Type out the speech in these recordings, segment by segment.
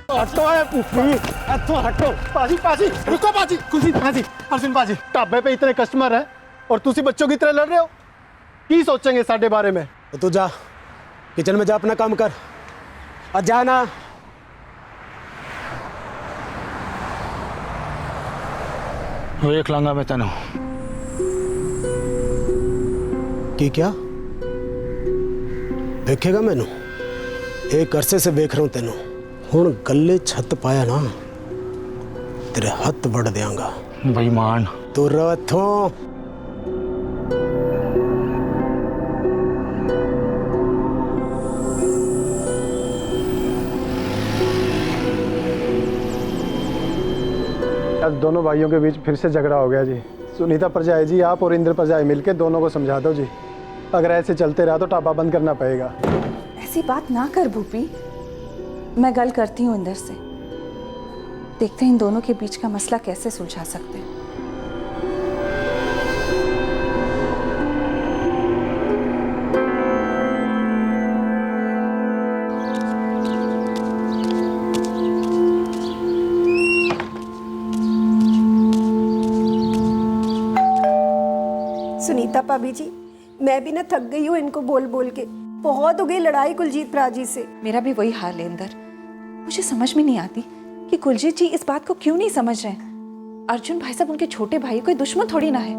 हटो है फूफी, इत्थों हटो। पाजी पाजी रुको पाजी, कुलजीत पाजी, अर्जुन पाजी, ढाबे पे इतने कस्टमर हैं और तुसी बच्चों की तरह लड़ रहे हो। की सोचेंगे साडे बारे में? तो तू जा किचन में, जा अपना काम कर और जा ना। वेख लांगा मैं तेनों की क्या देखेगा मैनू? एक अरसे से वेख रहा हूं तेनों, हुण गले छत पाया ना तेरे हथ वड़ देंगा। बेईमान तू रहो इत्थों। दोनों भाइयों के बीच फिर से झगड़ा हो गया जी। सुनीता परजाई जी, आप और इंद्र परजाई मिलके दोनों को समझा दो जी। अगर ऐसे चलते रहा तो ढाबा बंद करना पड़ेगा। ऐसी बात ना कर भूपी, मैं गल करती हूँ इंद्र से, देखते हैं इन दोनों के बीच का मसला कैसे सुलझा सकते हैं। सुनीता भाभी जी, मैं भी ना थक गई हूँ इनको बोल बोल के। बहुत हो गई लड़ाई कुलजीत प्राजी से। मेरा भी वही हाल है इंद्र, मुझे समझ में नहीं आती कि कुलजीत जी इस बात को क्यों नहीं समझ रहे हैं। अर्जुन भाई साहब उनके छोटे भाई, कोई दुश्मन थोड़ी ना है।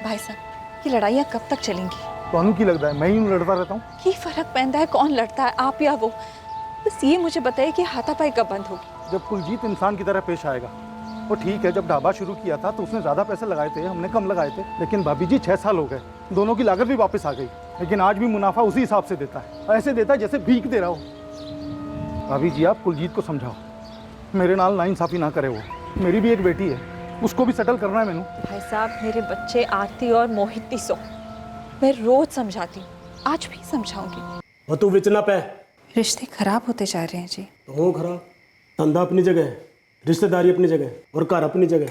भाई साहब, ये लड़ाइयाँ कब तक चलेंगी? ਤੁਹਾਨੂੰ ਕੀ लगता है मैं ही लड़ता रहता हूँ? ये फर्क पैदा है कौन लड़ता है, आप या वो? बस ये मुझे बताइए कि हाथापाई कब बंद होगी? जब कुलजीत इंसान की तरह पेश आएगा। वो ठीक है, जब ढाबा शुरू किया था तो उसने ज़्यादा पैसे लगाए थे, हमने कम लगाए थे। लेकिन भाभी जी 6 साल हो गए, दोनों की लागत भी वापस आ गई। लेकिन आज भी मुनाफा उसी हिसाब से देता है, ऐसे देता है जैसे भीख दे रहा हो। भाभी जी आप कुलजीत को समझाओ, मेरे नाल नाइंसाफी ना करे। वो मेरी भी एक बेटी है, उसको भी सेटल करना है मैनू। भाई साहब, मेरे बच्चे आरती और मोहित तीसो, मैं रोज समझाती हूँ, आज भी समझाऊंगी। और तू विच ना पे। रिश्ते खराब होते जा रहे हैं जी। तो हो खराब, धंधा अपनी जगह है, रिश्तेदारी अपनी जगह और घर अपनी जगह।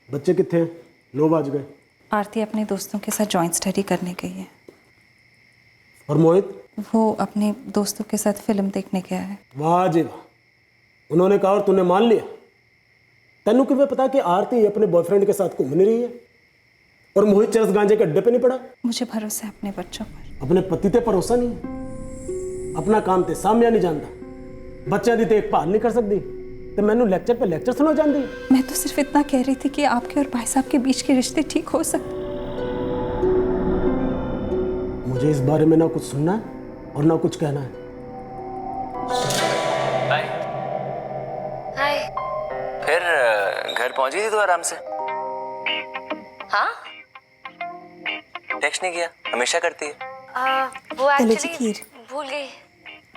बच्चे कितने हैं? 9 बज गए। आरती अपने दोस्तों के साथ जॉइंट स्टडी करने गई है। और मोहित? वो अपने दोस्तों के साथ फिल्म देखने गया है। वाह जी वाह, उन्होंने कहा और तूने मान लिया। तेनू किਵੇਂ पता कि आरती अपने बॉयफ्रेंड के साथ घूमने रही है और मोहित चरस गांजे के अड्डे पे नहीं पड़ा? मुझे भरोसा है अपने बच्चों पर। अपने पति ते भरोसा नहीं है? अपना काम ते सामया नहीं जानता, बच्चा दी देखभाल नहीं कर सकती, तो मैनू लेक्चर पे लेक्चर सुना जाती। मैं तो सिर्फ इतना कह रही थी कि आपके और भाई साहब के बीच के रिश्ते ठीक हो सकते। मुझे इस बारे में ना कुछ सुनना है और ना कुछ कहना है। हाय हाय। फिर घर पहुंची थी तू आराम से? हाँ टेक्स्ट नहीं किया, हमेशा करती है। वो चलो जी, एक्चुअली खीर। भूल गई।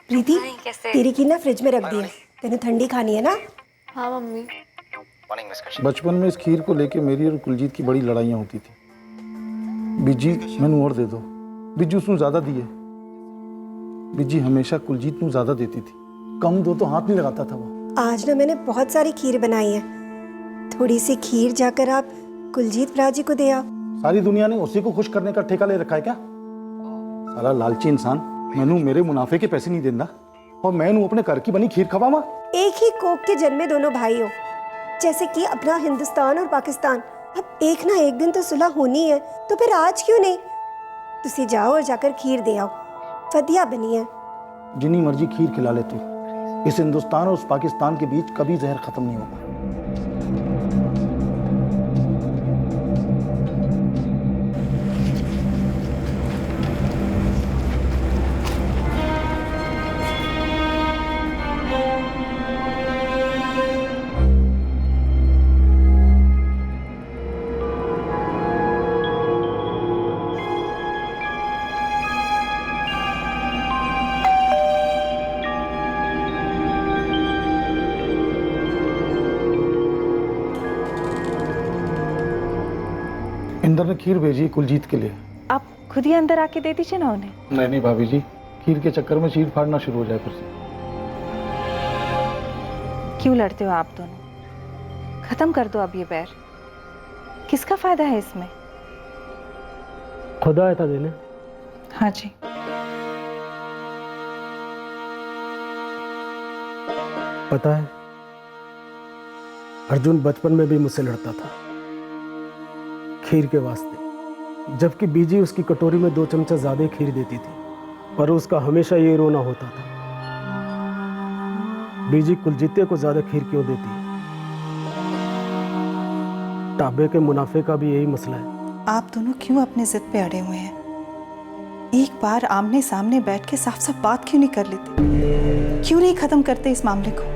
प्रीति, नहीं, कैसे? तेरी खीर ना फ्रिज में रख दी है, तेने ठंडी खानी है ना? हाँ मम्मी। बचपन में इस खीर को लेके मेरी और कुलजीत की बड़ी लड़ाइयाँ होती थी। बिजी मैनू और दे दो, बिजू उसनू ज़्यादा दिए। बिजी हमेशा कुलजीत नू ज़्यादा देती थी, कम दो तो हाथ नहीं लगाता था वो। आज ना मैंने बहुत सारी खीर बनाई है, थोड़ी सी खीर जाकर आप कुलजीत प्राजी को दे आओ। सारी दुनिया ने उसी को खुश करने का ठेका ले रखा है क्या? सारा लालची इंसान मैनू मेरे मुनाफे के पैसे नहीं देंदा और मैनू अपने घर की बनी खीर खवावा। एक ही कोक के जन्मे दोनों भाई हो, जैसे कि अपना हिंदुस्तान और पाकिस्तान। अब एक ना एक दिन तो सुलह होनी है, तो फिर आज क्यों नहीं? तुसी जाओ और जाकर खीर दे आओ, फदिया बनी है। जितनी मर्जी खीर खिला ले तू, इस हिंदुस्तान और उस पाकिस्तान के बीच कभी जहर खत्म नहीं होगा। इंदर ने खीर भेजी कुलजीत के लिए। आप खुद ही अंदर आके दे दीजिए ना उन्हें। नहीं भाभी जी, खीर के चक्कर में चीर फाड़ना शुरू हो जाए फिर से। क्यों लड़ते हो आप दोनों? खत्म कर दो अब ये बैर। किसका फायदा है इसमें? खुद आया था देने? हाँ जी। पता है, अर्जुन बचपन में भी मुझसे लड़ता था खीर के वास्ते, जबकि बीजी उसकी कटोरी में 2 चमचा ज्यादा खीर देती थी, पर उसका हमेशा ये रोना होता था, बीजी कुलजीते को ज्यादा खीर क्यों देती है। ढाबे के मुनाफे का भी यही मसला है। आप दोनों क्यों अपने जिद पे अड़े हुए हैं? एक बार आमने सामने बैठ के साफ साफ बात क्यों नहीं कर लेते? क्यों नहीं खत्म करते इस मामले को?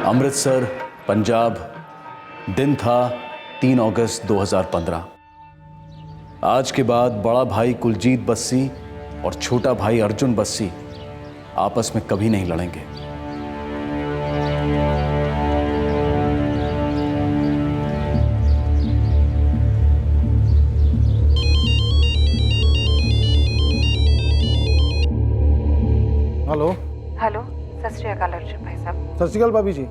अमृतसर, पंजाब। दिन था 3 अगस्त 2015। आज के बाद बड़ा भाई कुलजीत बस्सी और छोटा भाई अर्जुन बस्सी आपस में कभी नहीं लड़ेंगे। हेलो। हेलो, सत श्री अकाल अर्जुन भाई साहब। सत श्री अकाल भाभी जी।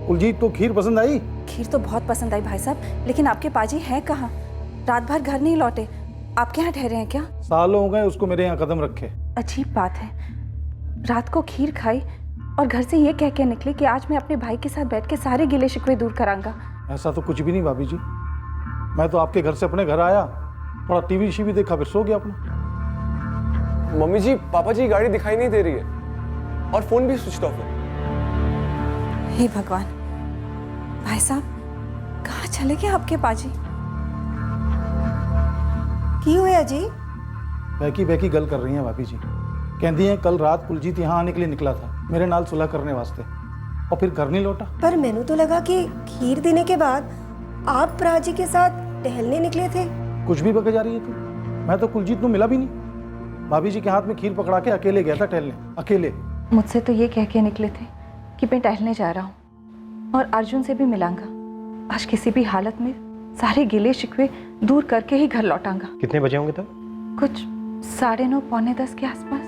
कुलजीत को खीर पसंद आई? खीर तो बहुत पसंद आई भाई साहब, लेकिन आपके पाजी हैं कहाँ? रात भर घर नहीं लौटे। आपके यहाँ ठहरे हैं क्या? सालों हो गए उसको मेरे यहाँ कदम रखे। अजीब बात है, रात को खीर खाई और घर से ये कह के निकले कि आज मैं अपने भाई के साथ बैठ के सारे गिले शिकवे दूर करांगा। ऐसा तो कुछ भी नहीं भाभी जी। मैं तो आपके घर से अपने घर आया, थोड़ा टीवी शीवी देखा, फिर सो गया अपना। मम्मी जी, पापा जी की गाड़ी दिखाई नहीं दे रही है और फोन भी स्विच ऑफ है। हे भगवान, भाई साहब कहाँ चले गए आपके पाजी? की होया जी? बहकी बहकी गल कर रही हैं भाभी जी। कहती हैं कल रात कुलजीत यहाँ आने के लिए निकला था मेरे नाल सुलह करने वास्ते, और फिर घर नहीं लौटा। पर मैंने तो लगा कि खीर देने के बाद आप प्राजी के साथ टहलने निकले थे। कुछ भी बके जा रही है तू। मैं तो कुलजीत को मिला भी नहीं। भाभी जी के हाथ में खीर पकड़ा के अकेले गया था टहलने, अकेले। मुझसे तो ये कह के निकले थे कि मैं टहलने जा रहा हूँ और अर्जुन से भी मिलांगा। आज किसी भी हालत में सारे गिले शिकवे दूर करके ही घर लौटांगा। कितने बजे होंगे तब? कुछ 9:30 पौने 10 के आसपास।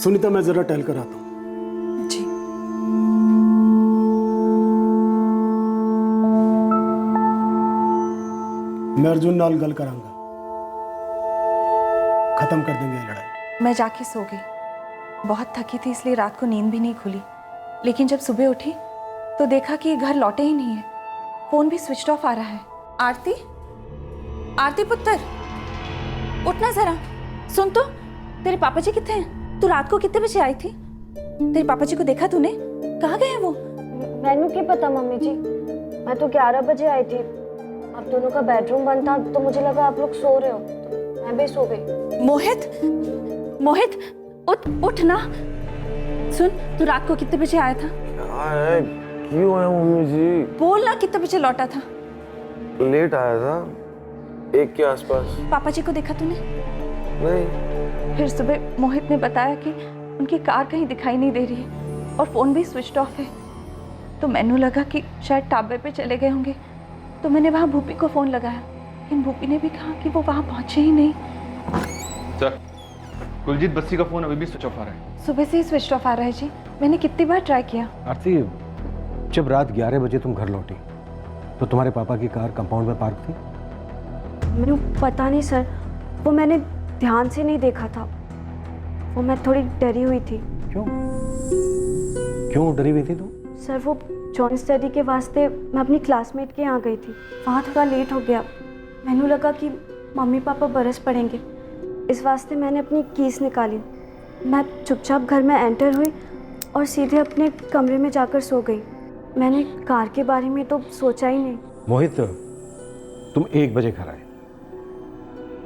सुनीता, मैं जरा टहल कर आता हूँ। जी। मैं अर्जुन नाल गल करांगा, खत्म कर देंगे ये लड़ाई। मैं जाके सो गई। बहुत थकी थी इसलिए रात को नींद भी नहीं खुली, लेकिन जब सुबह उठी तो देखा कि घर लौटे ही नहीं है। फोन भी स्विच ऑफ आ रहा है। आरती, आरती पुत्र, उठना जरा। सुन तो, तेरे पापा जी कितने हैं? तू रात को कितने बजे आई थी? तेरे पापा जी को देखा तूने? कहाँ गए हैं वो? मैंने क्या पता मम्मी जी, मैं तो 11 बजे आई थी। आप दोनों का बेडरूम बंद था तो मुझे लगा आप लोग सो रहे हो, तो मैं भी सो गई। मोहित, मोहित उठ, उठ ना। सुन, तू रात को कितने बजे आया था? क्यों आया मम्मी जी? बोल ना, कितने बजे लौटा था? लेट आया था, 1 के आसपास। पापा जी को देखा तूने? नहीं। फिर सुबह मोहित ने बताया कि उनकी कार कहीं दिखाई नहीं दे रही है और फोन भी स्विच ऑफ है। तो मैंने लगा कि शायद ढाबे पे चले गए होंगे, तो मैंने वहाँ भूपी को फोन लगाया, लेकिन भूपी ने भी कहा कि वो वहाँ पहुंचे ही नहीं। सर, कुलजीत बस्सी का फोन अभी भी स्विच ऑफ आ रहा है। सुबह से ही स्विच ऑफ आ रहा है जी। मैंने कितनी बार ट्राई किया। आरती, जब रात 11 बजे तुम घर लौटी तो तुम्हारे पापा की कार कंपाउंड में पार्क थी? मैंने पता नहीं सर, वो मैंने ध्यान से नहीं देखा था। वो मैं थोड़ी डरी हुई थी। क्यों? क्यों डरी हुई थी तुम? सर, वो जॉइंट स्टडी के वास्ते मैं अपनी क्लासमेट के यहाँ गई थी। वहाँ थोड़ा लेट हो गया। मैंने लगा कि मम्मी पापा बरस पड़ेंगे, इस वास्ते मैंने अपनी कीस निकाली। मैं चुपचाप घर में एंटर हुई और सीधे अपने कमरे में जाकर सो गई। मैंने कार के बारे में तो सोचा ही नहीं। मोहित, तुम 1 बजे घर आए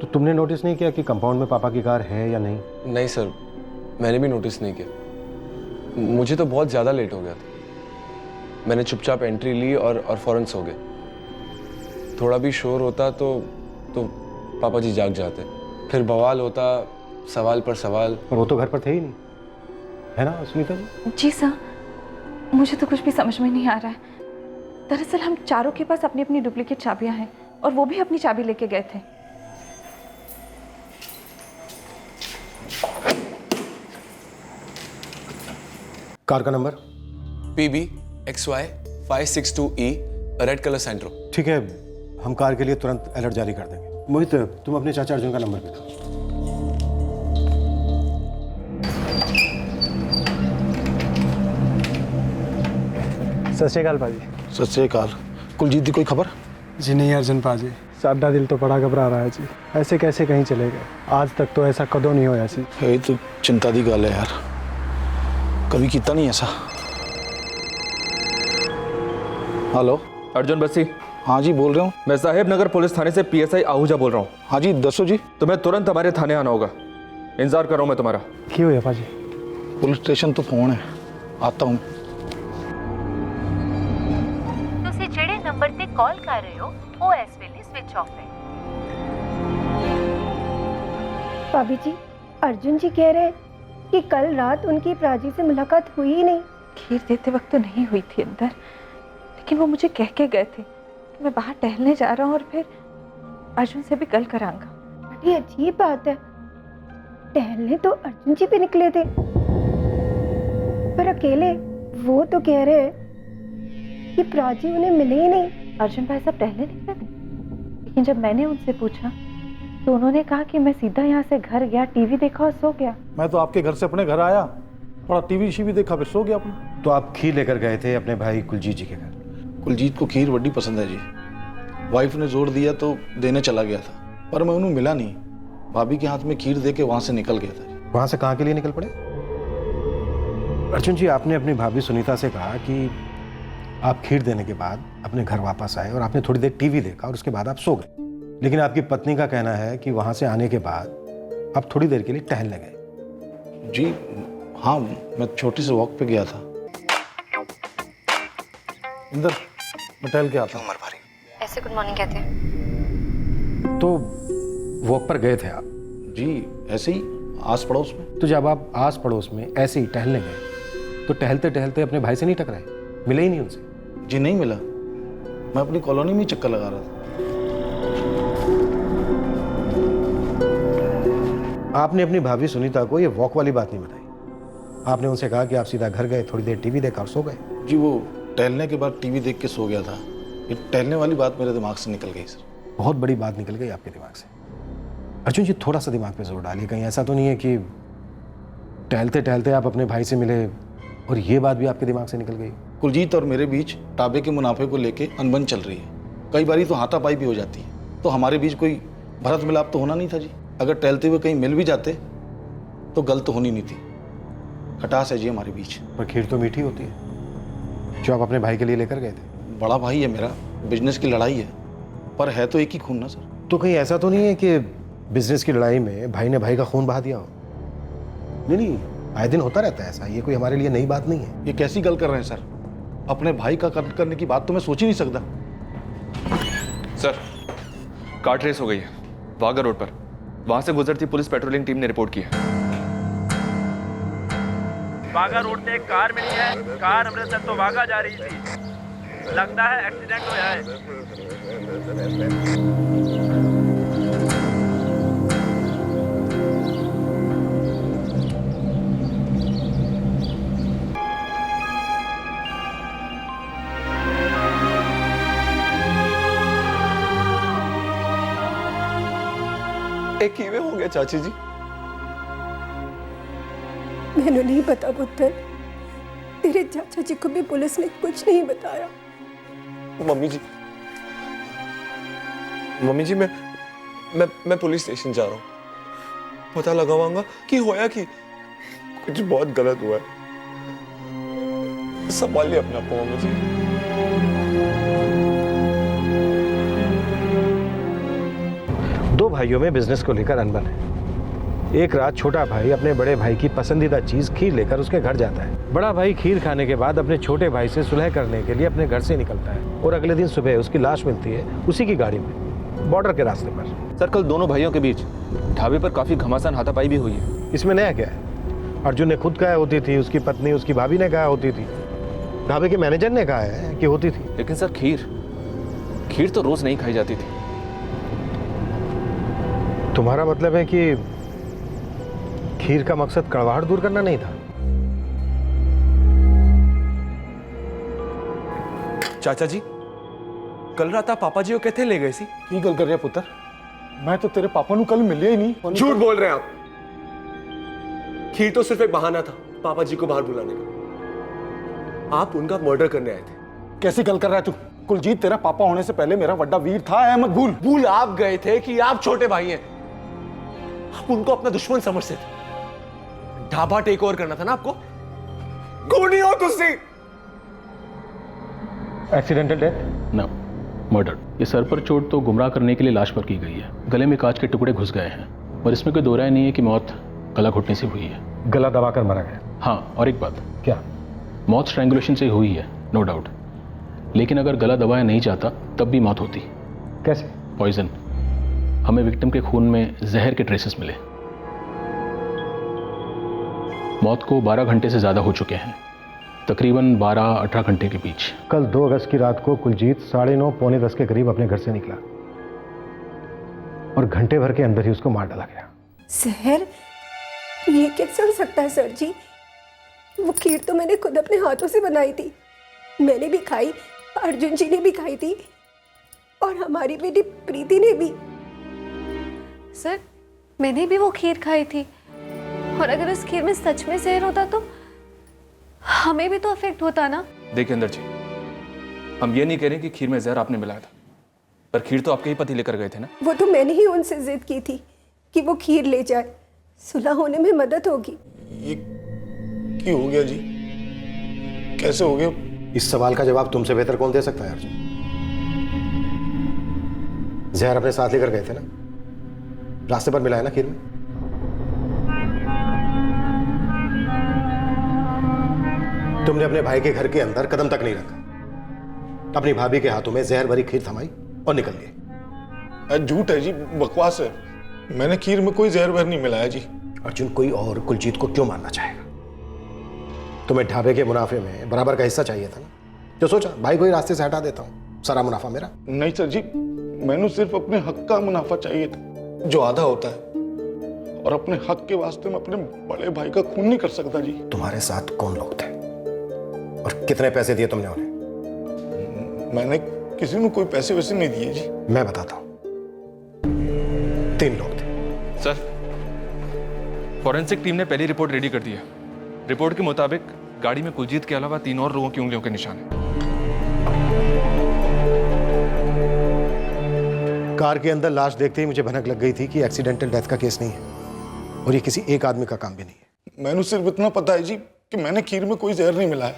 तो तुमने नोटिस नहीं किया कि कंपाउंड में पापा की कार है या नहीं? नहीं सर, मैंने भी नोटिस नहीं किया। मुझे तो बहुत ज़्यादा लेट हो गया था। मैंने चुपचाप एंट्री ली और फौरन सो गए। थोड़ा भी शोर होता तो पापा जी जाग जाते। फिर बवाल होता, सवाल पर सवाल। पर वो तो घर पर थे ही नहीं, है ना सुनीता जी? जी सर, मुझे तो कुछ भी समझ में नहीं आ रहा है। दरअसल हम चारों के पास अपनी अपनी डुप्लीकेट चाबियां हैं और वो भी अपनी चाबी लेके गए थे। कार का number? PBXY 562E, red colour Santro. ठीक है, हम कार के लिए तुरंत अलर्ट जारी कर देंगे। मोहित, तुम अपने चाचा अर्जुन का नंबर दे दो। सत श्री अकाल पाजी। सत श्री अकाल। कुलजीत की कोई खबर? जी नहीं अर्जुन पाजी, साडा दिल तो बड़ा घबरा रहा है जी। ऐसे कैसे कहीं चले गए? आज तक तो ऐसा कदों नहीं होया सी। ये तो चिंता दी गल है यार, कभी किया नहीं ऐसा। हेलो अर्जुन बस्सी। हाँ जी बोल रहा हूँ। मैं साहेब नगर पुलिस थाने से PSI आहूजा बोल रहा हूँ। हाँ जी दसो जी। तुम्हें तुरंत हमारे थाने आना होगा, इंतजार कर रहा हूँ मैं तुम्हारा। क्यों हुआ पाजी? पुलिस स्टेशन तो फोन है, आता हूँ। ਤੁਸੀਂ ਜਿਹੜੇ ਨੰਬਰ ਤੇ ਕਾਲ ਕਰ ਰਹੇ ਹੋ ਉਹ ਇਸ ਵੇਲੇ ਸਵਿਚ ਆਫ ਹੈ। भाभी जी, अर्जुन जी कह रहे हैं कि कल रात उनकी प्राची से मुलाकात हुई ही नहीं। खीर देते वक्त तो नहीं हुई थी अंदर, लेकिन वो मुझे कह के गए थे कि मैं बाहर टहलने जा रहा हूँ और फिर अर्जुन से भी कल कराऊंगा। बड़ी अजीब बात है, टहलने तो अर्जुन जी भी निकले थे, पर अकेले वो तो कह रहे हैं कि प्राची उन्हें मिले ही नहीं। अर्जुन भाई साहब टहलने निकले थे, लेकिन जब मैंने उनसे पूछा तो उन्होंने कहा कि मैं सीधा यहाँ से घर गया, टीवी देखा और सो गया। मैं तो आपके घर से अपने घर आया, थोड़ा टीवी शीवी देखा, फिर सो गया अपना। तो आप खीर लेकर गए थे अपने भाई कुलजीत जी के घर? कुलजीत को खीर बड़ी पसंद है जी। वाइफ ने जोर दिया तो देने चला गया था, पर मैं उन्हें मिला नहीं। भाभी के हाथ में खीर दे के वहाँ से निकल गया था। वहाँ से कहाँ के लिए निकल पड़े? अर्जुन जी, आपने अपनी भाभी सुनीता से कहा कि आप खीर देने के बाद अपने घर वापस आए और आपने थोड़ी देर टीवी देखा और उसके बाद आप सो गए। लेकिन आपकी पत्नी का कहना है कि वहाँ से आने के बाद आप थोड़ी देर के लिए टहलने गए। जी हाँ, मैं छोटी सी वॉक पे गया था। इंदर, मैं टहल के आता हूँ। ऐसे गुड मॉर्निंग कहते हैं? तो वॉक पर गए थे आप? जी ऐसे ही आस पड़ोस में। तो जब आप आस पड़ोस में ऐसे ही टहलने गए तो टहलते टहलते अपने भाई से नहीं टकराए? मिले ही नहीं उनसे? जी नहीं मिला, मैं अपनी कॉलोनी में चक्कर लगा रहा था। आपने अपनी भाभी सुनीता को ये वॉक वाली बात नहीं बताई। आपने उनसे कहा कि आप सीधा घर गए, थोड़ी देर टीवी देखा और सो गए। जी वो टहलने के बाद टीवी देख के सो गया था। ये टहलने वाली बात मेरे दिमाग से निकल गई सर। बहुत बड़ी बात निकल गई आपके दिमाग से। अर्जुन जी, थोड़ा सा दिमाग पे जोर डालिए। कहीं ऐसा तो नहीं है कि टहलते टहलते आप अपने भाई से मिले और ये बात भी आपके दिमाग से निकल गई? कुलजीत और मेरे बीच टाबे के मुनाफे को लेके अनबन चल रही है। कई बारी तो हाथापाई भी हो जाती है, तो हमारे बीच कोई भरत मिलाप तो होना नहीं था जी। अगर टहलते हुए कहीं मिल भी जाते तो गलत तो होनी नहीं थी। खटास है जी हमारे बीच। पर खीर तो मीठी होती है जो आप अपने भाई के लिए लेकर गए थे। बड़ा भाई है मेरा, बिजनेस की लड़ाई है, पर है तो एक ही खून ना सर। तो कहीं ऐसा तो नहीं है कि बिजनेस की लड़ाई में भाई ने भाई का खून बहा दिया हो? नहीं, आए दिन होता रहता है ऐसा, ये कोई हमारे लिए नई बात नहीं है। ये कैसी गल कर रहे हैं सर? अपने भाई का कत्ल करने की बात तो मैं सोच ही नहीं सकता। सर, कार ट्रेस हो गई है वाघा रोड पर। वहां से गुजरती पुलिस पेट्रोलिंग टीम ने रिपोर्ट की है। वाघा रोड से एक कार मिली है। कार अमृतसर तो वाघा जा रही थी। लगता है एक्सीडेंट होया है। एक कीवे हो गया चाची जी। मैंने नहीं पता पुत्र, तेरे चाचा जी को भी पुलिस ने कुछ नहीं बताया। मम्मी जी, मैं पुलिस स्टेशन जा रहा हूँ। पता लगाऊंगा कि होया कि कुछ बहुत गलत हुआ है। संभालिए अपने आप को मम्मी जी। दो भाइयों में बिजनेस को लेकर अनबन है। एक रात छोटा भाई अपने बड़े भाई की पसंदीदा चीज खीर लेकर उसके घर जाता है। बड़ा भाई खीर खाने के बाद अपने छोटे भाई से सुलह करने के लिए अपने घर से निकलता है और अगले दिन सुबह उसकी लाश मिलती है उसी की गाड़ी में। बॉर्डर के रास्ते पर। सर कल दोनों भाइयों के बीच ढाबे पर काफी घमासान हाथापाई भी हुई है। इसमें नया क्या है? अर्जुन ने खुद कहा होती थी, उसकी पत्नी उसकी भाभी ने कहा होती थी, ढाबे के मैनेजर ने कहा है कि होती थी। लेकिन सर खीर तो रोज नहीं खाई जाती थी। तुम्हारा मतलब है कि खीर का मकसद कड़वाहट दूर करना नहीं था? चाचा जी, कल रात आप पापा जी को कहते ले गए सी? की गल कर रहे पुत्र, मैं तो तेरे पापा नु कल मिले ही नहीं। झूठ बोल रहे हैं आप। खीर तो सिर्फ एक बहाना था पापा जी को बाहर बुलाने का। आप उनका मर्डर करने आए थे। कैसी गल कर रहा है तू? कुलजीत तेरा पापा होने से पहले मेरा बड़ा वीर था, अहमद भूल। भूल आप गए थे कि आप छोटे भाई हैं। आप उनको अपना दुश्मन समझते थे। ढाबा टेक ओवर करना था ना आपको। गोनी हो तुसी। Accidental death? ना, मर्डर। ये सर पर चोट तो गुमराह करने के लिए लाश पर की गई है। गले में कांच के टुकड़े घुस गए हैं और इसमें कोई दो राय नहीं है कि मौत गला घुटने से हुई है। गला दबाकर मारा गया? हाँ, और एक बात। क्या? मौत स्ट्रैंगुलेशन से हुई है, नो डाउट। लेकिन अगर गला दबाया नहीं जाता तब भी मौत होती। कैसे? पॉइजन। हमें विक्टिम के खून में जहर के ट्रेसेस मिले। मौत को 12 घंटे से ज़्यादा हो चुके हैं, तकरीबन 12-18 घंटे के बीच। कल 2 अगस्त की रात को कुलजीत 9:30 पौने 10 के करीब अपने घर से निकला और घंटे भर के अंदर ही उसको मार डाला गया। जहर? ये कैसे हो सकता है सर जी? वो खीर तो मैंने खुद अपने हाथों से बनाई थी, मैंने भी खाई, अर्जुन जी ने भी खाई थी और हमारी बेटी प्रीति ने भी। सर, मैंने भी वो खीर खाई थी और अगर इस खीर में सच में जहर होता तो हमें भी तो अफेक्ट होता ना। देखिए अंदर जी, हम ये नहीं कह रहे कि खीर में जहर आपने मिलाया था, पर खीर तो आपके ही पति लेकर गए थे ना। वो तो मैंने ही उनसे जिद की थी कि वो खीर ले जाए, सुलह होने में मदद होगी। ये क्या हो गया जी? कैसे हो गया? इस सवाल का जवाब तुमसे बेहतर कौन दे सकता है अर्जुन? जहर अपने साथ लेकर गए थे ना, रास्ते पर मिला है ना खीर में। तुमने अपने भाई के घर के अंदर कदम तक नहीं रखा, अपनी भाभी के हाथों में जहर भरी खीर थमाई और निकल गए। झूठ है जी, बकवास है। मैंने खीर में कोई जहर नहीं मिलाया जी। अर्जुन, कोई और कुलजीत को क्यों मारना चाहेगा? तुम्हें ढाबे के मुनाफे में बराबर का हिस्सा चाहिए था ना, जो सोचा भाई को ही रास्ते से हटा देता हूं, सारा मुनाफा मेरा। नहीं सर जी, मैंने सिर्फ अपने हक का मुनाफा चाहिए था, जो आधा होता है, और अपने हक के वास्ते मैं अपने बड़े भाई का खून नहीं कर सकता जी। तुम्हारे साथ कौन लोग थे और कितने पैसे दिए तुमने उन्हें? मैंने किसी ने कोई पैसे वैसे नहीं दिए जी। मैं बताता हूं, 3 लोग थे। सर, फॉरेंसिक टीम ने पहली रिपोर्ट रेडी कर दी है। रिपोर्ट के मुताबिक गाड़ी में कुलजीत के अलावा 3 और लोगों की उंगलियों के निशान हैं। कार के अंदर लाश देखते ही मुझे भनक लग गई थी कि एक्सीडेंटल डेथ का केस नहीं है और ये किसी एक आदमी का काम भी नहीं है। मैंने सिर्फ इतना पता है जी कि मैंने खीर में कोई जहर नहीं मिलाया।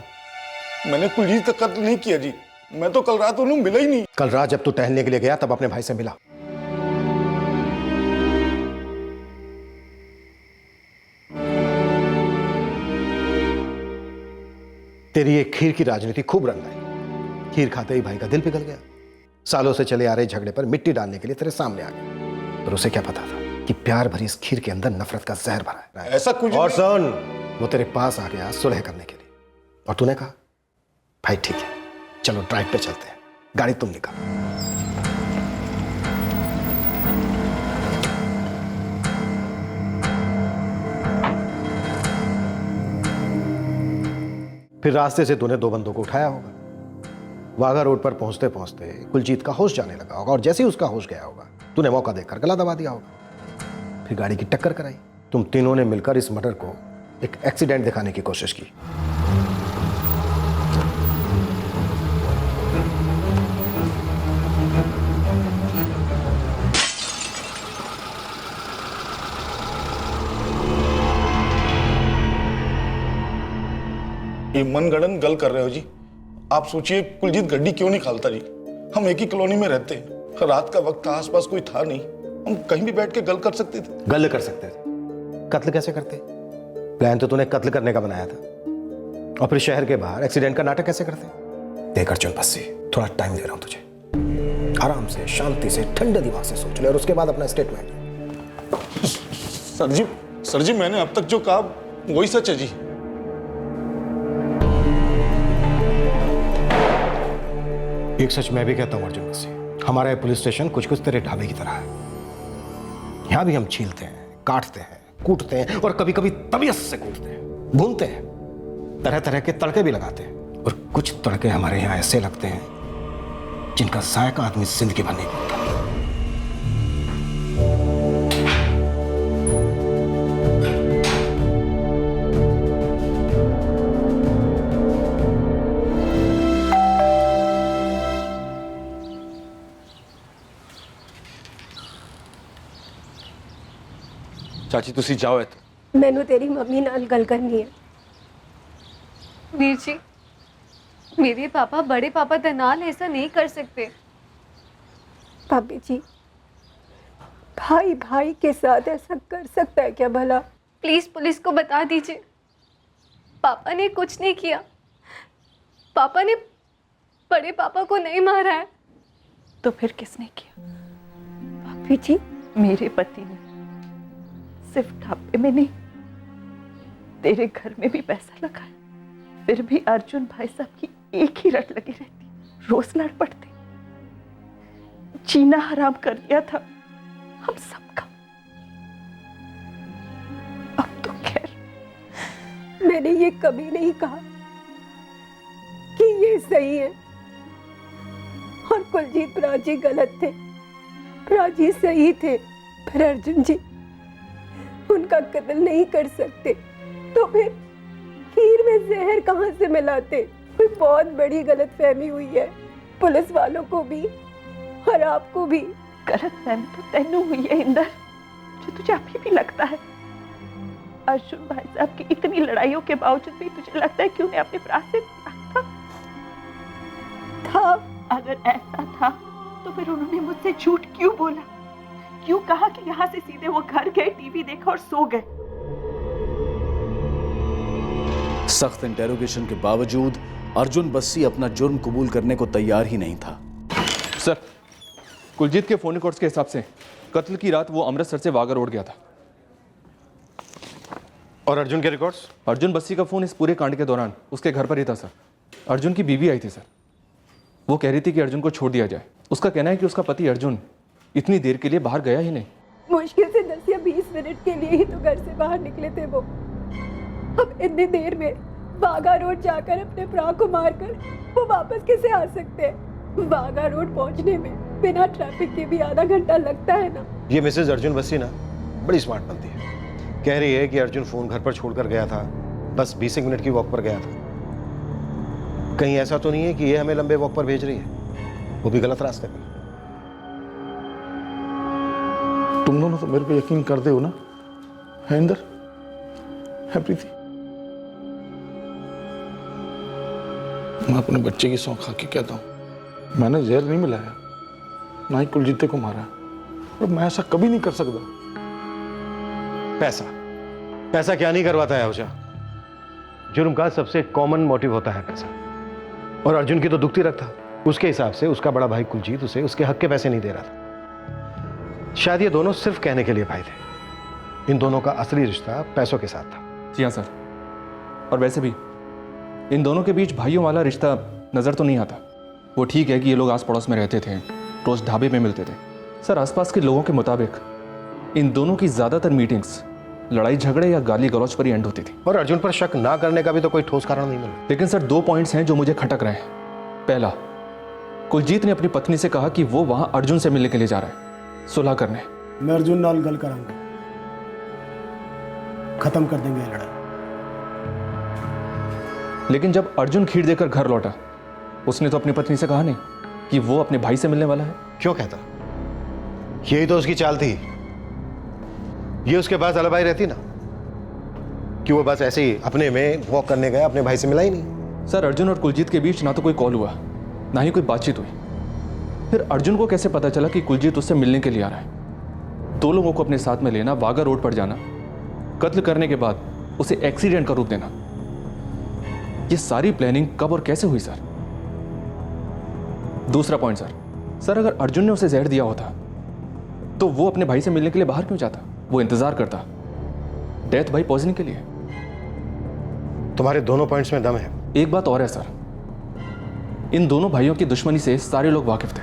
मैंने कुलजीत का कत्ल नहीं किया जी। मैं तो कल रात उन्हें मिला ही नहीं। कल रात जब तू टहलने के लिए गया तब अपने भाई से मिला। तेरी ये खीर की राजनीति खूब रंग आई। खीर खाते ही भाई का दिल पिघल गया। सालों से चले आ रहे झगड़े पर मिट्टी डालने के लिए तेरे सामने आ गया, पर उसे क्या पता था कि प्यार भरी इस खीर के अंदर नफरत का जहर भरा है। ऐसा कुछ और सुन, वो तेरे पास आ गया सुलह करने के लिए और तूने कहा भाई ठीक है, चलो ड्राइव पे चलते हैं, गाड़ी तुम निकालो। फिर रास्ते से तूने 2 बंदों को उठाया होगा। वाघा रोड पर पहुंचते पहुंचते कुलजीत का होश जाने लगा होगा और जैसे ही उसका होश गया होगा तूने मौका देखकर गला दबा दिया होगा। फिर गाड़ी की टक्कर कराई। तुम तीनों ने मिलकर इस मर्डर को एक एक्सीडेंट दिखाने की कोशिश की। ये मनगढ़ंत गल कर रहे हो जी। आप सोचिए कुलजीत गड्डी क्यों नहीं खालता जी। हम एक ही कॉलोनी में रहते हैं, रात का वक्त था, आसपास कोई था नहीं, हम कहीं भी बैठ के गल कर सकते थे। गल कर सकते थे, कत्ल कैसे करते? प्लान तो तूने कत्ल करने का बनाया था और फिर शहर के बाहर एक्सीडेंट का नाटक कैसे करते? देख अर्जुन बस्सी, थोड़ा टाइम दे रहा हूं तुझे, आराम से, शांति से, ठंडे दिमाग से सोच ले और उसके बाद अपना स्टेटमेंट। सर जी मैंने अब तक जो कहा वही सच है जी। एक सच मैं भी कहता हूं अर्जुन बस्सी, हमारा ये पुलिस स्टेशन कुछ कुछ तेरे ढाबे की तरह है। यहां भी हम छीलते हैं, काटते हैं, कूटते हैं और कभी कभी तबीयत से कूटते हैं, भूनते हैं, तरह तरह के तड़के भी लगाते हैं। और कुछ तड़के हमारे यहां ऐसे लगते हैं जिनका जायका आदमी जिंदगी भर नहीं भूलता। चाची तुसी जाओ मैनू तेरी मम्मी नाल गल करनी है। वीर जी, मेरे पापा, बड़े पापा दनाल ऐसा नहीं कर सकते। भाभी जी, भाई भाई के साथ ऐसा कर सकता है क्या भला? प्लीज पुलिस को बता दीजिए, पापा ने कुछ नहीं किया। पापा ने बड़े पापा को नहीं मारा है। तो फिर किसने किया? भाभी जी, मेरे पति ने। सिर्फ ढाबे में नहीं, तेरे घर में भी पैसा लगाया। फिर भी अर्जुन भाई साहब की एक ही रट लगी रहती, रोज लड़ पड़ते। जीना हराम कर दिया था हम सबका। अब तो खैर, मैंने ये कभी नहीं कहा कि ये सही है और कुलजीत प्राची गलत थे, प्राची सही थे। पर अर्जुन जी उनका कत्ल नहीं कर सकते तो फिर खीर में जहर कहां से मिलाते? कोई बहुत बड़ी गलतफहमी हुई है, पुलिस वालों को भी और आपको भी। गलतफहमी तो तेनू हुई है इंदर, जो तुझे अभी भी लगता है। अर्जुन भाई साहब की इतनी लड़ाइयों के बावजूद भी तुझे लगता है कि उन्हें अपने प्यार से प्यार था? अगर ऐसा था तो फिर उन्होंने मुझसे झूठ क्यों बोला? क्यों कहा कि यहाँ से सीधे वो घर गए, टीवी देखा और सो गए? सख्त इंटेरोगेशन के बावजूद अर्जुन बस्सी अपना जुर्म कबूल करने को तैयार ही नहीं था। सर, कुलजीत के फोन रिकॉर्ड्स के हिसाब से कत्ल की रात वो अमृतसर से वाघा रोड गया था। और अर्जुन के रिकॉर्ड्स? अर्जुन बस्सी का फोन इस पूरे कांड के दौरान उसके घर पर ही था सर। अर्जुन की बीवी आई थी सर, वो कह रही थी कि अर्जुन को छोड़ दिया जाए। उसका कहना है कि उसका पति अर्जुन इतनी देर के लिए बाहर गया ही नहीं। मुश्किल से 10 या 20 मिनट के लिए ही तो घर से बाहर निकले थे वो। अब इतनी देर में वाघा रोड जाकर अपने भरा को मारकर वो वापस कैसे आ सकते हैं? वाघा रोड पहुंचने में बिना ट्रैफिक के भी आधा घंटा लगता है ना। ये मिसेज अर्जुन बस्सी ना बड़ी स्मार्ट बनती है। कह रही है कि अर्जुन फोन घर पर छोड़कर गया था, बस 20 मिनट की वॉक पर गया था। कहीं ऐसा तो नहीं है कि ये हमें लंबे वॉक पर भेज रही है, वो भी गलत रास्ते पर। तुम दोनों तो मेरे पे यकीन करते हो ना? है इंदर, है प्रीति? मैं अपने बच्चे की सौंख खा के कहता हूं, मैंने जहर नहीं मिलाया, ना ही कुलजीत को मारा, और मैं ऐसा कभी नहीं कर सकता। पैसा क्या नहीं करवाता है आहुजा? जुर्म का सबसे कॉमन मोटिव होता है पैसा। और अर्जुन की तो दुखती रखता। उसके हिसाब से उसका बड़ा भाई कुलजीत उसे उसके हक के पैसे नहीं दे रहा था। शायद ये दोनों सिर्फ कहने के लिए भाई थे। इन दोनों का असली रिश्ता पैसों के साथ था। जी हाँ सर, और वैसे भी इन दोनों के बीच भाइयों वाला रिश्ता नज़र तो नहीं आता। वो ठीक है कि ये लोग आस पड़ोस में रहते थे, रोज ढाबे में मिलते थे। सर, आसपास के लोगों के मुताबिक इन दोनों की ज़्यादातर मीटिंग्स लड़ाई झगड़े या गाली गलौज पर ही एंड होती थी। और अर्जुन पर शक ना करने का भी तो कोई ठोस कारण नहीं मिला। लेकिन सर, 2 पॉइंट्स हैं जो मुझे खटक रहे हैं। पहला, कुलजीत ने अपनी पत्नी से कहा कि वो वहां अर्जुन से मिलने के लिए जा रहा है, सुलह करने। मैं अर्जुन नाल गल करांगा, खत्म कर देंगे ये लड़ाई। लेकिन जब अर्जुन खीर देकर घर लौटा, उसने तो अपनी पत्नी से कहा नहीं कि वो अपने भाई से मिलने वाला है। क्यों कहता? यही तो उसकी चाल थी। ये उसके पास अलबाई रहती ना कि वो बस ऐसे ही अपने में वॉक करने गया, अपने भाई से मिला ही नहीं। सर, अर्जुन और कुलजीत के बीच ना तो कोई कॉल हुआ, ना ही कोई बातचीत हुई। फिर अर्जुन को कैसे पता चला कि कुलजीत उससे मिलने के लिए आ रहा है? 2 लोगों को अपने साथ में लेना, वाघा रोड पर जाना, कत्ल करने के बाद उसे एक्सीडेंट का रूप देना, ये सारी प्लानिंग कब और कैसे हुई सर? दूसरा पॉइंट सर, सर अगर अर्जुन ने उसे जहर दिया होता तो वो अपने भाई से मिलने के लिए बाहर क्यों जाता? वो इंतजार करता डेथ बाई पॉइजनिंग के लिए। तुम्हारे दोनों पॉइंट्स में दम है। एक बात और है सर, इन दोनों भाइयों की दुश्मनी से सारे लोग वाकिफ थे,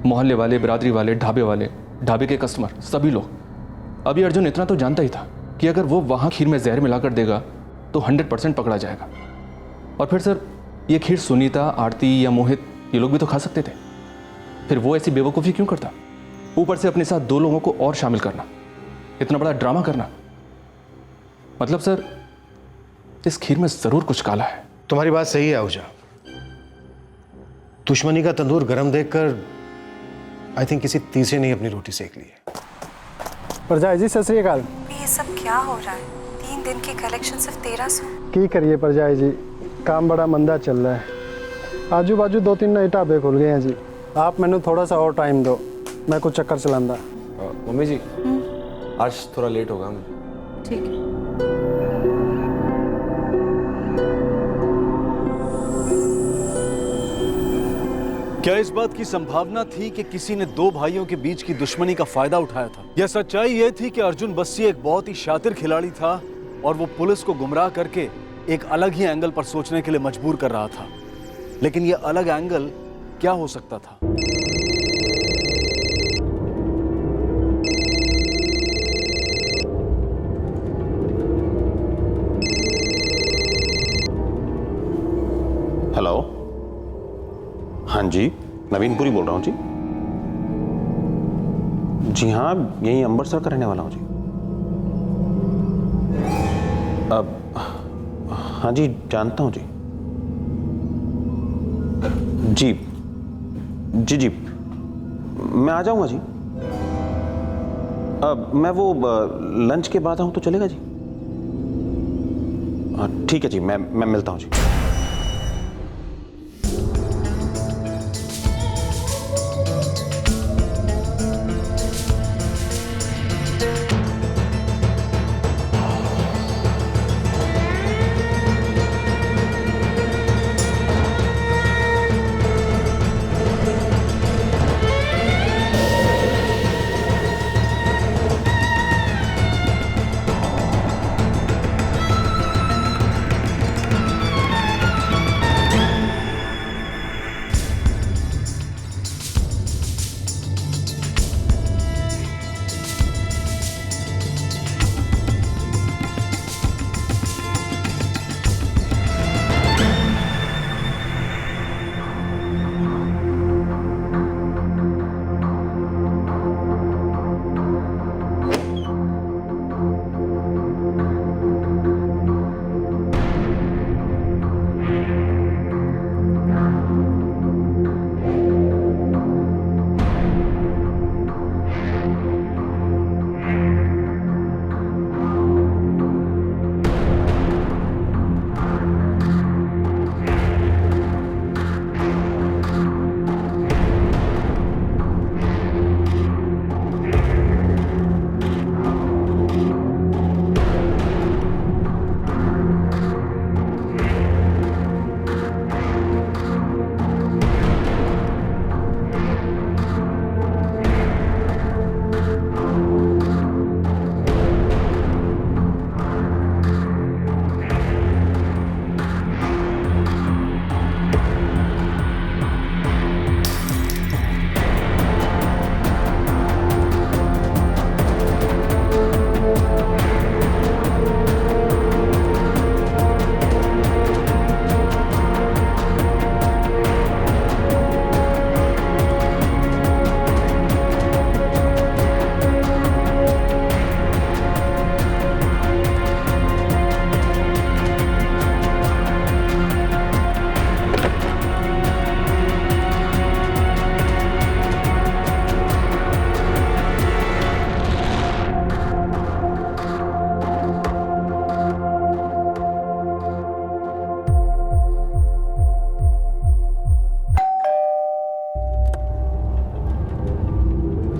मोहल्ले वाले, बिरादरी वाले, ढाबे वाले, ढाबे के कस्टमर, सभी लोग। अभी अर्जुन इतना तो जानता ही था कि अगर वो वहां खीर में जहर मिलाकर देगा तो 100% पकड़ा जाएगा। और फिर सर ये खीर सुनीता, आरती या मोहित ये लोग भी तो खा सकते थे, फिर वो ऐसी बेवकूफ़ी क्यों करता? ऊपर से अपने साथ 2 लोगों को और शामिल करना, इतना बड़ा ड्रामा करना। मतलब सर इस खीर में जरूर कुछ काला है। तुम्हारी बात सही है आहूजा। दुश्मनी का तंदूर गरम देखकर आई थिंक किसी तीसरे ने अपनी रोटी सेक ली है। परजाई जी सत श्री अकाल। ये सब क्या हो रहा है? 3 दिन की कलेक्शन सिर्फ 1300। की करिए परजाई जी, काम बड़ा मंदा चल रहा है। आजू बाजू 2-3 नए ढाबे खुल गए हैं जी। आप मैंने थोड़ा सा और टाइम दो, मैं कुछ चक्कर चलांदा। मम्मी जी आज थोड़ा लेट होगा मुझे। ठीक है। क्या इस बात की संभावना थी कि किसी ने 2 भाइयों के बीच की दुश्मनी का फायदा उठाया था? यह सच्चाई यह थी कि अर्जुन बस्सी एक बहुत ही शातिर खिलाड़ी था और वो पुलिस को गुमराह करके एक अलग ही एंगल पर सोचने के लिए मजबूर कर रहा था। लेकिन यह अलग एंगल क्या हो सकता था? हेलो, हाँ जी, नवीनपुरी बोल रहा हूँ जी। जी हाँ, यहीं अमृतसर का रहने वाला हूँ जी। अब हाँ जी, जानता हूँ जी। जी जी जी, मैं आ जाऊँगा जी। मैं वो लंच के बाद आऊँ तो चलेगा जी? हाँ ठीक है जी, मैं मिलता हूँ जी।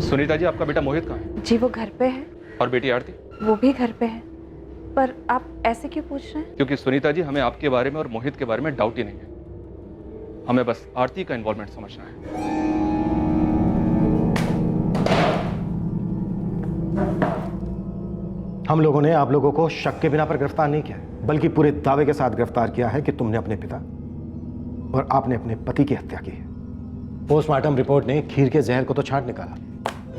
सुनीता जी, आपका बेटा मोहित कहाँ है? जी वो घर पे है। और बेटी आरती? वो भी घर पे है। पर आप ऐसे क्यों पूछ रहे हैं? क्योंकि सुनीता जी, हमें आपके बारे में और मोहित के बारे में डाउट ही नहीं है। हमें बस आरती का इन्वॉल्वमेंट समझना है। हम लोगों ने आप लोगों को शक के बिना पर गिरफ्तार नहीं किया, बल्कि पूरे दावे के साथ गिरफ्तार किया है कि तुमने अपने पिता और आपने अपने पति की हत्या की है। पोस्टमार्टम रिपोर्ट ने खीर के जहर को तो छांट निकाला,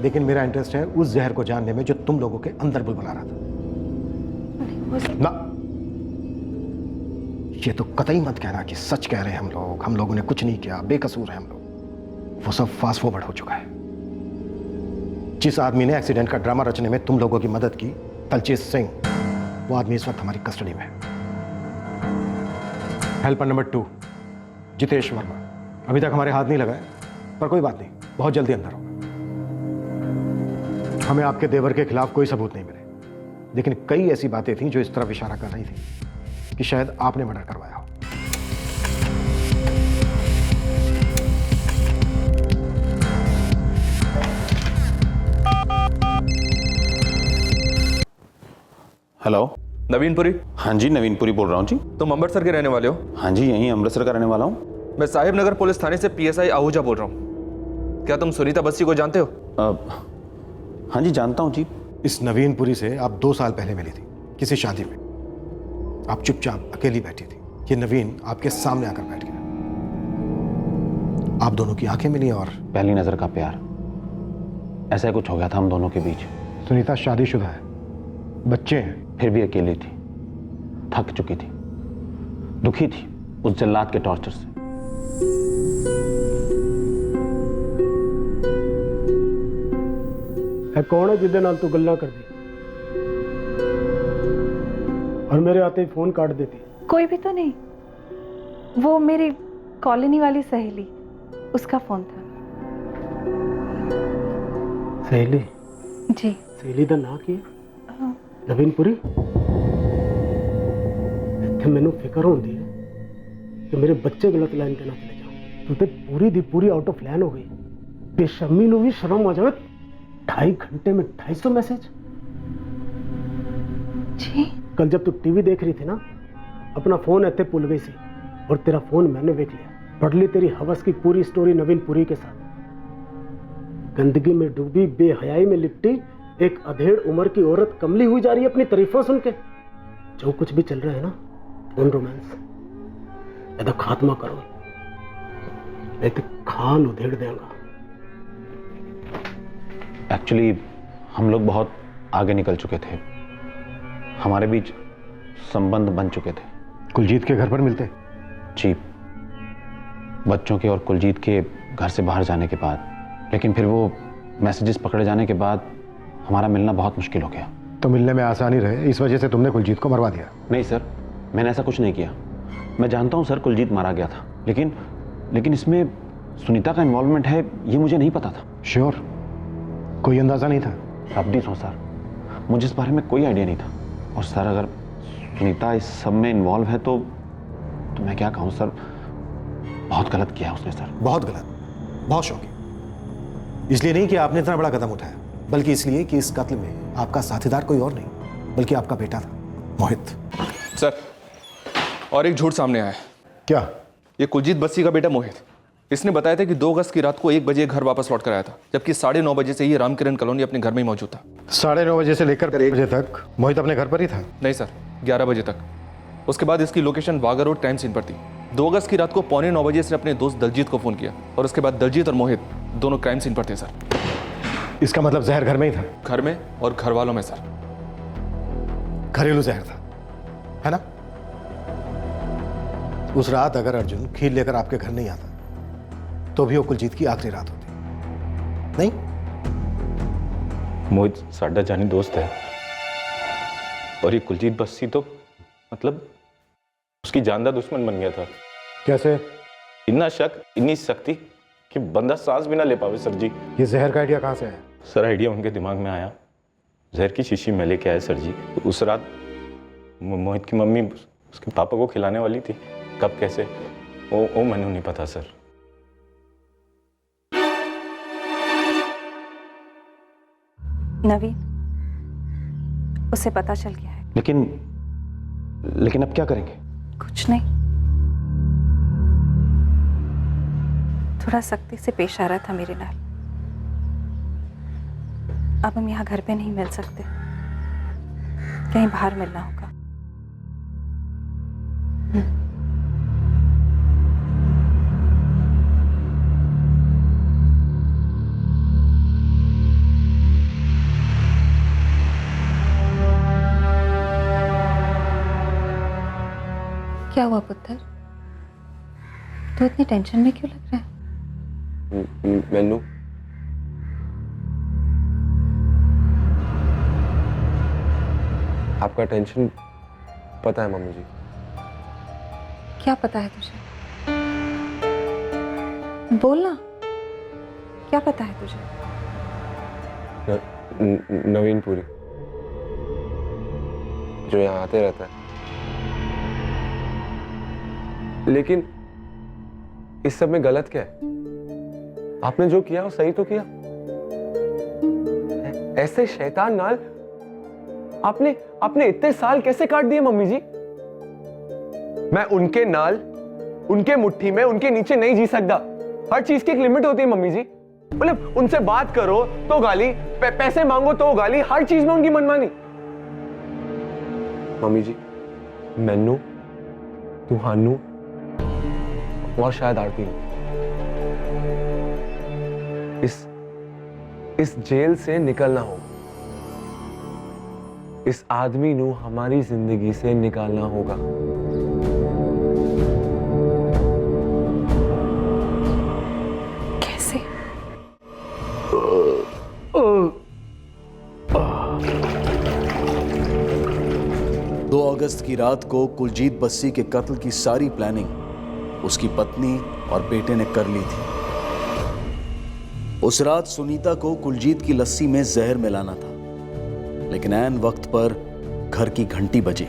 लेकिन मेरा इंटरेस्ट है उस जहर को जानने में जो तुम लोगों के अंदर बुलबुला रहा था। ना, ये तो कतई मत कहना कि सच कह रहे हैं हम लोगों ने कुछ नहीं किया, बेकसूर है हम लोग। वो सब फास्ट फॉरवर्ड हो चुका है। जिस आदमी ने एक्सीडेंट का ड्रामा रचने में तुम लोगों की मदद की, तलचीत सिंह, वो आदमी इस वक्त हमारी कस्टडी में है। हेल्पर नंबर 2 जितेश वर्मा अभी तक हमारे हाथ नहीं लगाए, पर कोई बात नहीं, बहुत जल्दी अंदर होगा। हमें आपके देवर के खिलाफ कोई सबूत नहीं मिले, लेकिन कई ऐसी बातें थीं जो इस तरफ इशारा कर रही थी कि शायद आपने मर्डर करवाया हो। हेलो, नवीनपुरी। हाँ जी, नवीनपुरी बोल रहा हूँ जी। तुम अमृतसर के रहने वाले हो? हाँ जी, यहीं अमृतसर का रहने वाला हूँ। मैं साहिब नगर पुलिस थाने से PSI आहूजा बोल रहा हूँ। क्या तुम सुनीता बस्सी को जानते हो? हाँ जी, जानता हूँ जी। इस नवीनपुरी से आप 2 साल पहले मिली थी किसी शादी में। आप चुपचाप अकेली बैठी थी, ये नवीन आपके सामने आकर बैठ गया। आप दोनों की आंखें मिली और पहली नजर का प्यार, ऐसा कुछ हो गया था हम दोनों के बीच। सुनीता शादीशुदा है, बच्चे हैं, फिर भी अकेली थी, थक चुकी थी, दुखी थी उस जल्लाद के टॉर्चर से। है कौन है जिदे नाल तू गल्ला कर दी और मेरे आते ही फोन काट देती? कोई भी तो नहीं, वो मेरी कॉलोनी वाली सहेली, उसका फोन था। सहेली? जी। सहेली का ना की नवीनपुरी? इत्थे मैनू फिक्र होंदी है कि मेरे बच्चे गलत लाइन ते ना चले जाओ। तू ते पूरी दी पूरी आउट ऑफ लाइन हो गई। बेशर्मी नू भी शर्म आ जावे। 2.5 घंटे में 250 मैसेज। जी। कल जब तू टीवी देख रही थी ना, अपना फोन इत्थे भूल गई सी और तेरा फोन मैंने देख लिया। पढ़ ली तेरी हवस की पूरी स्टोरी नवीनपुरी के साथ। गंदगी में डूबी, बेहयाई में लिपटी एक अधेड़ उम्र की औरत कमली हुई जा रही है अपनी तारीफों सुन के। जो कुछ भी चल रहा है ना, फोन रोमांस, या तो खात्मा करो, नहीं तो खान उधेड़ देगा। एक्चुअली हम लोग बहुत आगे निकल चुके थे, हमारे बीच संबंध बन चुके थे। कुलजीत के घर पर मिलते? जी, बच्चों के और कुलजीत के घर से बाहर जाने के बाद, लेकिन फिर वो मैसेजेस पकड़े जाने के बाद हमारा मिलना बहुत मुश्किल हो गया। तो मिलने में आसानी रहे, इस वजह से तुमने कुलजीत को मरवा दिया? नहीं सर, मैंने ऐसा कुछ नहीं किया। मैं जानता हूँ सर कुलजीत मारा गया था, लेकिन इसमें सुनीता का इन्वॉल्वमेंट है ये मुझे नहीं पता था। श्योर? कोई अंदाजा नहीं था? रब्बी सो सर, मुझे इस बारे में कोई आइडिया नहीं था। और सर अगर सुनीता इस सब में इन्वॉल्व है तो मैं क्या कहूँ सर, बहुत गलत किया उसने सर। बहुत गलत, बहुत शौकी। इसलिए नहीं कि आपने इतना बड़ा कदम उठाया, बल्कि इसलिए कि इस कत्ल में आपका साथीदार कोई और नहीं बल्कि आपका बेटा था, मोहित। सर, और एक झूठ सामने आया है। क्या? ये कुलजीत बस्सी का बेटा मोहित, इसने बताया था कि 2 अगस्त की रात को 1 बजे घर वापस लौट कर आया था, जबकि 9:30 बजे से ही रामकिरण कॉलोनी अपने घर में ही मौजूद था। 9:30 बजे से लेकर 1 बजे तक मोहित अपने घर पर ही था? नहीं सर, 11 बजे तक। उसके बाद इसकी location Wagah road crime scene पर थी। 2 अगस्त की रात को 8:45 बजे इसने अपने दोस्त दलजीत को फोन किया और उसके बाद दलजीत और मोहित दोनों क्राइम सीन पर थे सर। इसका मतलब जहर घर में ही था? घर में और घर वालों में सर। घरेलू जहर था, है ना? उस रात अगर अर्जुन खीर लेकर आपके घर नहीं आता तो भी वो कुलजीत की आखिरी रात होती, नहीं? मोहित साडा जानी दोस्त है और ये कुलजीत बस्सी तो मतलब उसकी जानदार दुश्मन बन गया था। कैसे? इतना शक, इतनी सख्ती कि बंदा सांस भी ना ले पावे सर जी। ये जहर का आइडिया कहाँ से है? सर आइडिया उनके दिमाग में आया, जहर की शीशी में लेके आए सर जी। उस रात मोहित की मम्मी उसके पापा को खिलाने वाली थी, कब कैसे वो मैंने नहीं पता सर। नवीन, उसे पता चल गया है। लेकिन अब क्या करेंगे? कुछ नहीं, थोड़ा सख्ती से पेश आ रहा था मेरे नाल। अब हम यहाँ घर पे नहीं मिल सकते, कहीं बाहर मिलना होगा। क्या हुआ पुत्र? तू इतनी टेंशन में क्यों लग रहा है? मैनू आपका टेंशन पता है मम्मी जी। क्या पता है तुझे? बोलना, क्या पता है तुझे? नवीन पुरी जो यहाँ आते रहता है, लेकिन इस सब में गलत क्या है? आपने जो किया वो सही तो किया। ऐसे शैतान नाल आपने इतने साल कैसे काट दिए मम्मी जी? मैं उनके नाल, उनके मुट्ठी में, उनके नीचे नहीं जी सकता। हर चीज की एक लिमिट होती है मम्मी जी। मतलब उनसे बात करो तो गाली, पैसे मांगो तो गाली, हर चीज में उनकी मनमानी। मम्मी जी, मैनू, तुहानू और शायद आरती इस जेल से निकलना होगा। इस आदमी नू हमारी जिंदगी से निकालना होगा। कैसे? दो अगस्त की रात को कुलजीत बस्सी के कत्ल की सारी प्लानिंग उसकी पत्नी और बेटे ने कर ली थी। उस रात सुनीता को कुलजीत की लस्सी में जहर मिलाना था, लेकिन ऐन वक्त पर घर की घंटी बजी।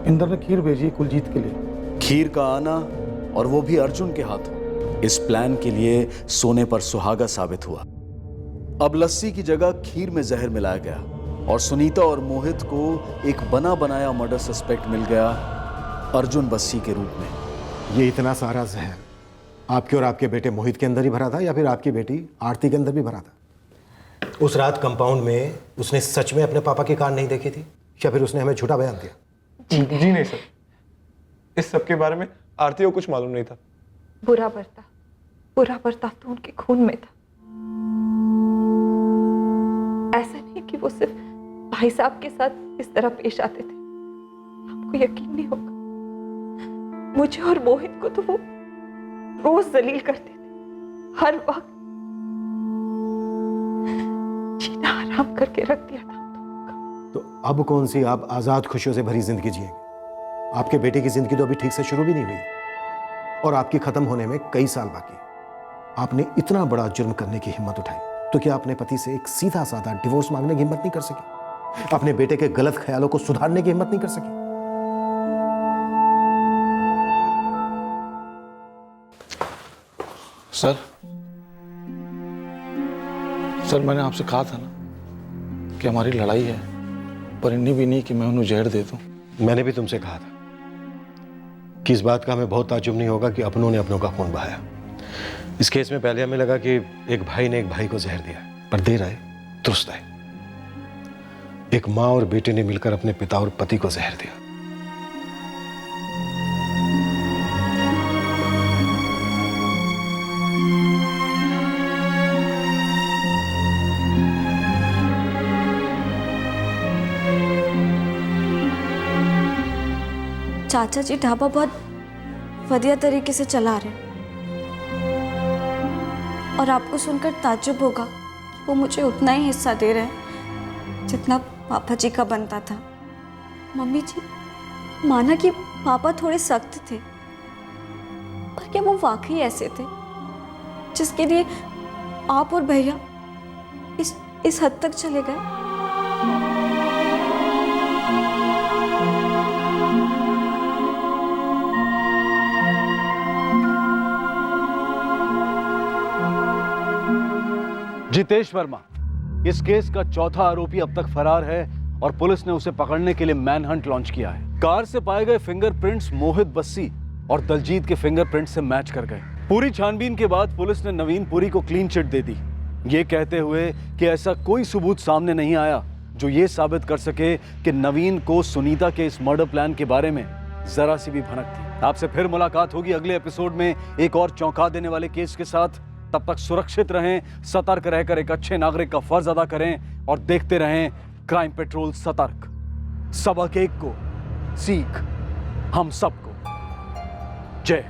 इंदर ने खीर भेजी कुलजीत के लिए। खीर का आना और वो भी अर्जुन के हाथों इस प्लान के लिए सोने पर सुहागा साबित हुआ। अब लस्सी की जगह खीर में जहर मिलाया गया और सुनीता और मोहित को एक बना बनाया मर्डर सस्पेक्ट मिल गया अर्जुन बस्सी के रूप में। ये इतना सारा जहर आपके और आपके बेटे मोहित के अंदर ही भरा था या फिर आपकी बेटी आरती के अंदर भी भरा था? उस रात कंपाउंड में उसने सच में अपने पापा की कार नहीं देखी थी या फिर उसने हमें झूठा बयान दिया? जी नहीं सर, इस सब के बारे में आरती को कुछ मालूम नहीं था। बुरा बर्ताव तो उनके खून में था। ऐसा नहीं कि वो सिर्फ भाई साहब के साथ इस तरह पेश आते थे। आपको यकीन नहीं होगा, मुझे और मोहित को तो वो रोज जलील करते थे। हर वक्त जीना हराम करके रख दिया था। तो अब कौन सी आप आजाद खुशियों से भरी जिंदगी जिएंगे? आपके बेटे की जिंदगी तो अभी ठीक से शुरू भी नहीं हुई और आपकी खत्म होने में कई साल बाकी। आपने इतना बड़ा जुर्म करने की हिम्मत उठाई तो क्या अपने पति से एक सीधा साधा डिवोर्स मांगने की हिम्मत नहीं कर सकी? अपने बेटे के गलत ख्यालों को सुधारने की हिम्मत नहीं कर सकी? सर मैंने आपसे कहा था ना कि हमारी लड़ाई है, पर इतनी भी नहीं कि मैं उन्हें जहर दे दूं। मैंने भी तुमसे कहा था कि इस बात का हमें बहुत ताज्जुब नहीं होगा कि अपनों ने अपनों का खून बहाया। इस केस में पहले हमें लगा कि एक भाई ने एक भाई को जहर दिया, पर देर आए दुरुस्त आए। एक माँ और बेटे ने मिलकर अपने पिता और पति को जहर दिया। चाचा जी ढाबा बहुत बढ़िया तरीके से चला रहे और आपको सुनकर ताज्जुब होगा कि वो मुझे उतना ही हिस्सा दे रहे हैं जितना पापा जी का बनता था। मम्मी जी, माना कि पापा थोड़े सख्त थे, पर क्या वो वाकई ऐसे थे जिसके लिए आप और भैया इस हद तक चले गए? जितेश वर्मा इस केस का चौथा आरोपी अब तक फरार है और पुलिस ने उसे पकड़ने के लिए मैनहंट लॉन्च किया है। कार से पाए गए फिंगरप्रिंट्स मोहित बस्सी और दलजीत के फिंगरप्रिंट से मैच कर गए। पूरी छानबीन के बाद पुलिस ने नवीन पुरी को क्लीन चिट दे दी, ये कहते हुए कि ऐसा कोई सबूत सामने नहीं आया जो ये साबित कर सके कि नवीन को सुनीता के इस मर्डर प्लान के बारे में जरा सी भी भनक थी। आपसे फिर मुलाकात होगी अगले एपिसोड में एक और चौंका देने वाले केस के साथ। तब तक सुरक्षित रहें, सतर्क रहकर एक अच्छे नागरिक का फर्ज अदा करें और देखते रहें क्राइम पेट्रोल सतर्क। सबक एक को, सीख हम सबको। जय